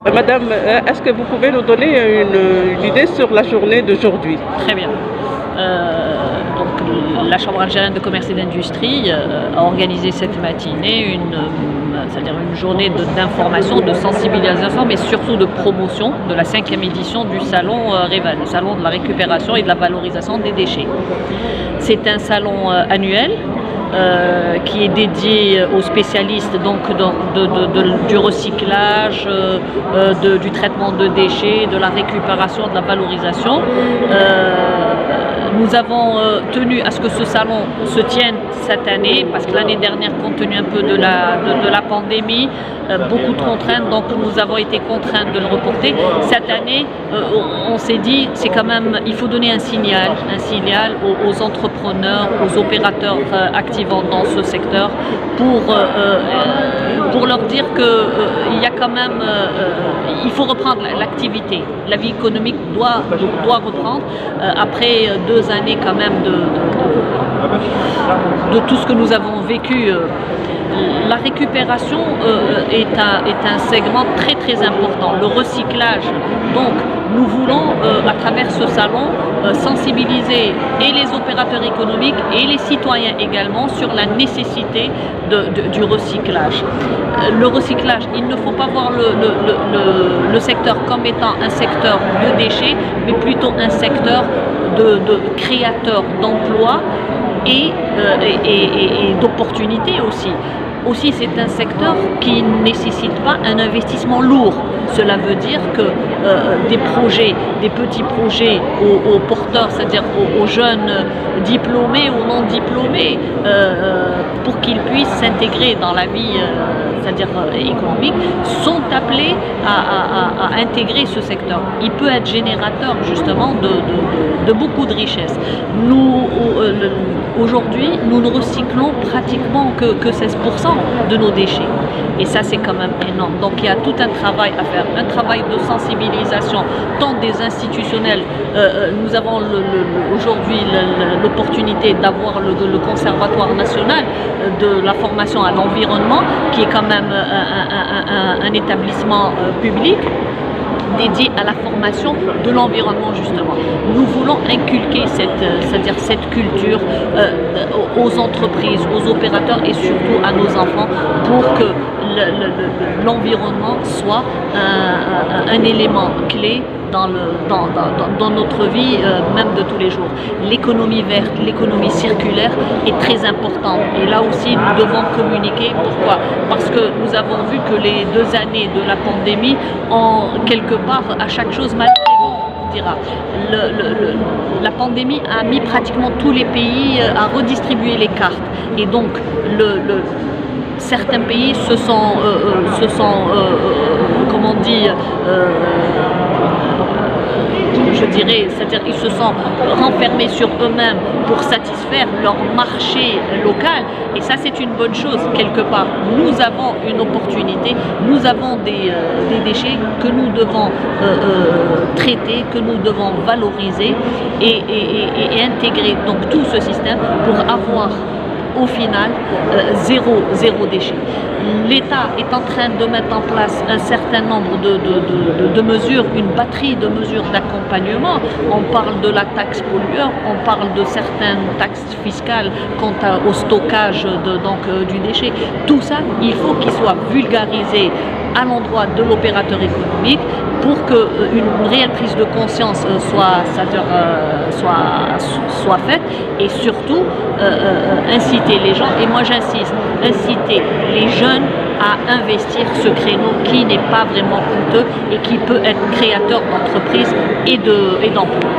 Madame, est-ce que vous pouvez nous donner une idée sur la journée d'aujourd'hui? Très bien. Donc, la Chambre algérienne de commerce et d'industrie a organisé cette matinée c'est-à-dire une journée d'information, de sensibilisation, mais surtout de promotion de la 5e édition du salon Revan, le salon de la récupération et de la valorisation des déchets. C'est un salon annuel qui est dédié aux spécialistes donc, du recyclage, du traitement de déchets, de la récupération, de la valorisation. Nous avons tenu à ce que ce salon se tienne cette année, parce que l'année dernière, compte tenu un peu de la pandémie, beaucoup de contraintes, donc nous avons été contraints de le reporter. Cette année, on s'est dit, c'est quand même, il faut donner un signal aux entrepreneurs, aux opérateurs activant dans ce secteur, pour leur dire qu'il y a quand même, il faut reprendre l'activité. La vie économique doit reprendre après 2 années quand même de tout ce que nous avons vécu. La récupération est un segment très très important, le recyclage. Donc nous voulons à travers ce salon sensibiliser et les opérateurs économiques et les citoyens également sur la nécessité du recyclage. Le recyclage, il ne faut pas voir le secteur comme étant un secteur de déchets, mais plutôt un secteur de créateurs d'emplois et d'opportunités aussi. Aussi, c'est un secteur qui ne nécessite pas un investissement lourd. Cela veut dire que des petits projets aux porteurs, c'est-à-dire aux jeunes diplômés ou non diplômés, pour qu'ils puissent s'intégrer dans la vie c'est-à-dire économique, sont appelés à intégrer ce secteur. Il peut être générateur justement de beaucoup de richesses. Nous, aujourd'hui, nous ne recyclons pratiquement que 16% de nos déchets. Et ça, c'est quand même énorme. Donc, il y a tout un travail à faire, un travail de sensibilisation, tant des institutionnels. Nous avons aujourd'hui l'opportunité d'avoir le Conservatoire national de la formation à l'environnement, qui est quand même un établissement public dédié à la formation de l'environnement justement. Nous voulons inculquer cette culture aux entreprises, aux opérateurs et surtout à nos enfants pour que l'environnement soit un élément clé dans notre vie même de tous les jours. L'économie verte, l'économie circulaire est très importante et là aussi nous devons communiquer. Pourquoi? Parce que nous avons vu que les 2 années de la pandémie ont quelque part à chaque chose malheureusement on dira. La pandémie a mis pratiquement tous les pays à redistribuer les cartes et donc certains pays se sont comment on dit, je dirais, c'est-à-dire ils se sont renfermés sur eux-mêmes pour satisfaire leur marché local et ça c'est une bonne chose quelque part. Nous avons une opportunité, nous avons des déchets que nous devons traiter, que nous devons valoriser et intégrer donc tout ce système pour avoir au final zéro déchet. L'État est en train de mettre en place un certain nombre de mesures, une batterie de mesures d'accompagnement. On parle de la taxe pollueur, on parle de certaines taxes fiscales quant au stockage du déchet. Tout ça, il faut qu'il soit vulgarisé à l'endroit de l'opérateur économique pour qu'une réelle prise de conscience soit faite et surtout inciter les gens, et moi j'insiste, inciter les jeunes à investir ce créneau qui n'est pas vraiment coûteux et qui peut être créateur d'entreprises et d'emplois.